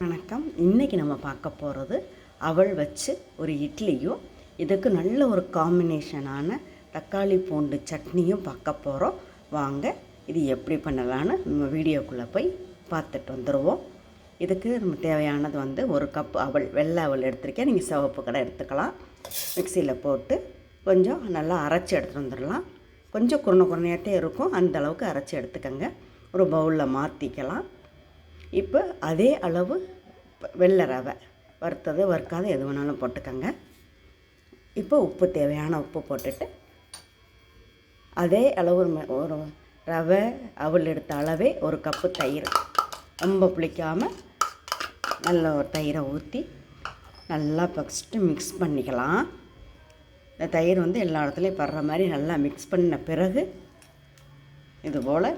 வணக்கம். இன்றைக்கி நம்ம பார்க்க போகிறது அவல் வச்சு ஒரு இட்லியும் இதுக்கு நல்ல ஒரு காம்பினேஷனான தக்காளி பூண்டு சட்னியும் பார்க்க போகிறோம். வாங்க இது எப்படி பண்ணலான்னு நம்ம வீடியோக்குள்ளே போய் பார்த்துட்டு வந்துடுவோம். இதுக்கு நம்ம தேவையானது ஒரு கப் அவல், வெள்ளை அவல் எடுத்துருக்கேன். நீங்கள் சிவப்பு கடை எடுத்துக்கலாம். மிக்சியில் போட்டு கொஞ்சம் நல்லா அரைச்சி எடுத்துகிட்டு வந்துடலாம். கொஞ்சம் குறையாகத்தே இருக்கும், அந்த அளவுக்கு அரைச்சி எடுத்துக்கோங்க. ஒரு பவுலில் மாற்றிக்கலாம். இப்போ அதே அளவு வெள்ளை ரவை, வறுத்தது வறுக்காத எது வேணாலும் போட்டுக்கோங்க. இப்போ உப்பு, தேவையான உப்பு போட்டுட்டு அதே அளவு ஒரு ரவை அவல் எடுத்த அளவே ஒரு கப்பு தயிர், ரொம்ப புளிக்காமல் நல்ல ஒரு தயிரை ஊற்றி நல்லா ஃபஸ்ட்டு மிக்ஸ் பண்ணிக்கலாம். இந்த தயிர் எல்லா இடத்துலையும் படுற மாதிரி நல்லா மிக்ஸ் பண்ண பிறகு இதுபோல்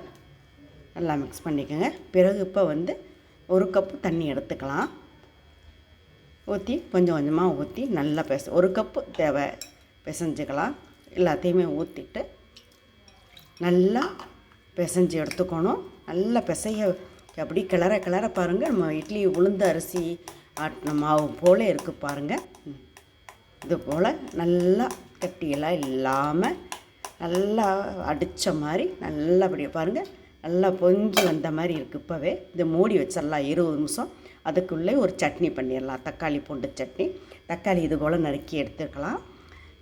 நல்லா மிக்ஸ் பண்ணிக்கோங்க. பிறகு இப்போ ஒரு கப்பு தண்ணி எடுத்துக்கலாம். ஊற்றி கொஞ்சம் கொஞ்சமாக ஊற்றி நல்லா ஒரு கப்பு தேவை பிசைஞ்சிக்கலாம். எல்லாத்தையுமே ஊற்றிட்டு நல்லா பிசைஞ்சு எடுத்துக்கணும். நல்லா பிசைய அப்படி கிளற பாருங்கள். நம்ம இட்லி உளுந்து அரிசி ஆட்டின மாவு போல் இருக்குது பாருங்கள். இது போல் நல்லா கட்டியெல்லாம் இல்லாமல் நல்லா அடித்த மாதிரி நல்லா அப்படி பாருங்கள், நல்லா பொங்கி வந்த மாதிரி இருக்குது. இப்போவே இதை மூடி வச்சிடலாம் 20 நிமிஷம். அதுக்குள்ளே ஒரு சட்னி பண்ணிடலாம், தக்காளி பூண்டு சட்னி. தக்காளி இது போல் நறுக்கி எடுத்துக்கலாம்.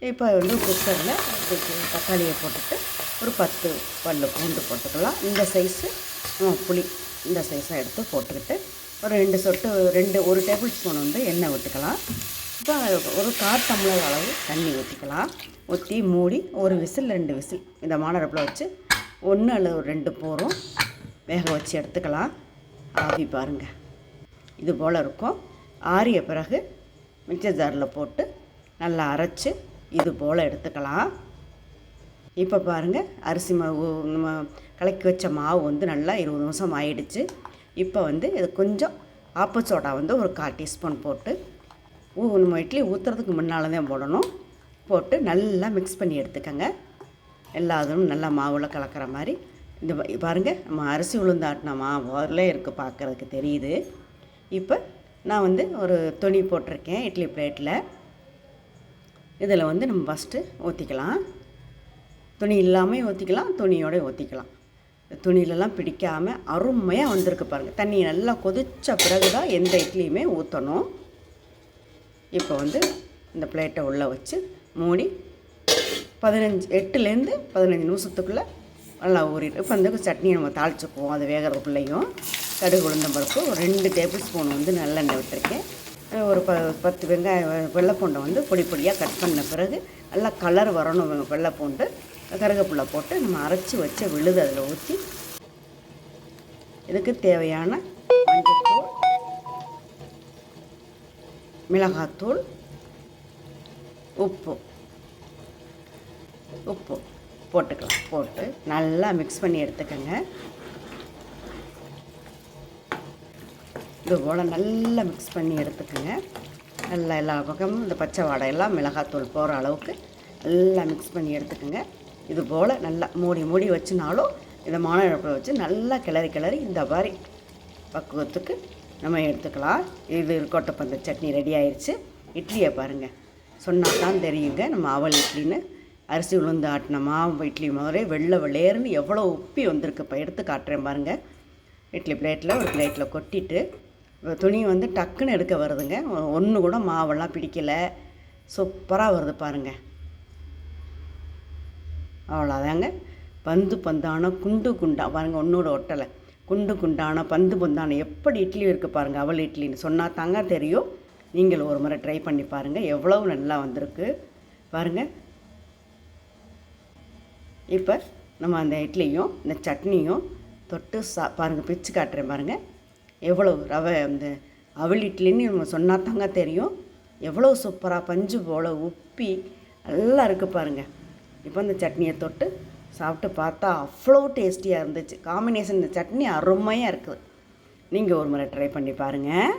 இப்போ குக்கரில் தக்காளியை போட்டுட்டு ஒரு 10 பல் பூண்டு போட்டுக்கலாம். இந்த சைஸு புளி இந்த சைஸாக எடுத்து போட்டுக்கிட்டு ஒரு 2 சொட்டு ஒரு டேபிள் ஸ்பூன் எண்ணெய் ஊற்றிக்கலாம். இப்போ ஒரு 1/4 டம்ளர் அளவு தண்ணி ஊற்றிக்கலாம். ஊற்றி மூடி ஒரு விசில் 2 விசில் மிதமான அடுப்பில் வச்சு 1 அல்லது 2 போரும் வேக வச்சு எடுத்துக்கலாம். ஆவி பாருங்கள் இது போல் இருக்கும். ஆறிய பிறகு மிக்சர் ஜாரில் போட்டு நல்லா அரைச்சி இது போல் எடுத்துக்கலாம். இப்போ பாருங்கள், அரிசி மாவு நம்ம கலக்கி வச்ச மாவு நல்லா 20 நிமிஷம் ஆயிடுச்சு. இப்போ இது கொஞ்சம் ஆப்ப சோடா ஒரு 1/4 டீஸ்பூன் போட்டு நம்ம இட்லி ஊற்றுறதுக்கு முன்னால் தான் போடணும். போட்டு நல்லா மிக்ஸ் பண்ணி எடுத்துக்கோங்க. எல்லாதும் நல்லா மாவில் கலக்கிற மாதிரி. இந்த பாருங்கள், நம்ம அரிசி உளுந்து ஆட்டின மாவுலே இருக்குது, பார்க்குறதுக்கு தெரியுது. இப்போ நான் ஒரு துணி போட்டிருக்கேன் இட்லி பிளேட்டில். இதில் நம்ம ஃபஸ்ட்டு ஊற்றிக்கலாம். துணி இல்லாமல் ஊற்றிக்கலாம், துணியோடு ஊற்றிக்கலாம். துணியிலலாம் பிடிக்காமல் அருமையாக வந்திருக்கு பாருங்கள். தண்ணி நல்லா கொதித்த பிறகு தான் எந்த இட்லியுமே ஊற்றணும். இப்போ இந்த பிளேட்டை உள்ளே வச்சு மூடி 8லேருந்து 15 நிமிஷத்துக்குள்ளே நல்லா ஊறிட்டு இப்போ சட்னியை நம்ம தாளிச்சுக்குவோம். அது வேகிறதுக்குள்ளேயும் கடுகு உளுந்தம் பருப்பு ஒரு 2 டேபிள் ஸ்பூன் நல்லெண்ணெய் விட்டுருக்கேன். ஒரு 10 வெங்காயம் வெள்ளைப்பூண்டை பொடி பொடியாக கட் பண்ண பிறகு நல்லா கலர் வரணும். வெள்ளைப்பூண்டு கருவேப்பிலை போட்டு நம்ம அரைச்சி வச்ச விழுது அதில் ஊற்றி இதுக்கு தேவையான மஞ்சள்தூள், மிளகாத்தூள், உப்பு போட்டுக்கலாம். போட்டு நல்லா மிக்ஸ் பண்ணி எடுத்துக்கோங்க. இது போல் நல்லா மிக்ஸ் பண்ணி எடுத்துக்கோங்க. நல்லா எல்லா பக்கமும் இந்த பச்சை வாடையெல்லாம் மிளகாத்தூள் போகிற அளவுக்கு நல்லா மிக்ஸ் பண்ணி எடுத்துக்கோங்க. இது போல் நல்லா மூடி வச்சுனாலும் இதமான இடத்துல வச்சு நல்லா கிளறி இந்த மாதிரி பக்குவத்துக்கு நம்ம எடுத்துக்கலாம். இது கொட்டைப்பந்த சட்னி ரெடி ஆயிடுச்சு. இட்லியை பாருங்கள், சொன்னால் தான் தெரியுங்க நம்ம அவல் இட்லின்னு. அரிசி உளுந்து ஆட்டின மாவு இட்லி மாதிரி வெள்ளை வெள்ளையர்னு எவ்வளோ உப்பி வந்திருக்கு. இப்போ எடுத்து காட்டுறேன் பாருங்கள். இட்லி பிளேட்டில் ஒரு பிளேட்டில் கொட்டிட்டு துணி டக்குன்னு எடுக்க வருதுங்க. ஒன்று கூட மாவெல்லாம் பிடிக்கலை, சூப்பராக வருது பாருங்கள். அவ்வளோதாங்க. பந்தான குண்டா பாருங்கள், ஒன்றோட ஒட்டலை. குண்டான பந்தான எப்படி இட்லி இருக்குது பாருங்கள். அவல் இட்லின்னு சொன்னால் தாங்க தெரியும். நீங்கள் ஒரு முறை ட்ரை பண்ணி பாருங்கள், எவ்வளவு நல்லா வந்திருக்கு பாருங்கள். இப்போ நம்ம அந்த இட்லியும் இந்த சட்னியும் தொட்டு பாருங்கள், பிச்சு காட்டுறேன் பாருங்கள். எவ்வளோ ரவை அவல் இட்லின்னு நம்ம சொன்னால் தாங்க தெரியும். எவ்வளோ சூப்பராக பஞ்சு போல் உப்பி நல்லா இருக்குது பாருங்கள். இப்போ இந்த சட்னியை தொட்டு சாப்பிட்டு பார்த்தா அவ்வளோ டேஸ்டியாக இருந்துச்சு. காம்பினேஷன் இந்த சட்னி அருமையாக இருக்குது. நீங்கள் ஒரு முறை ட்ரை பண்ணி பாருங்கள்.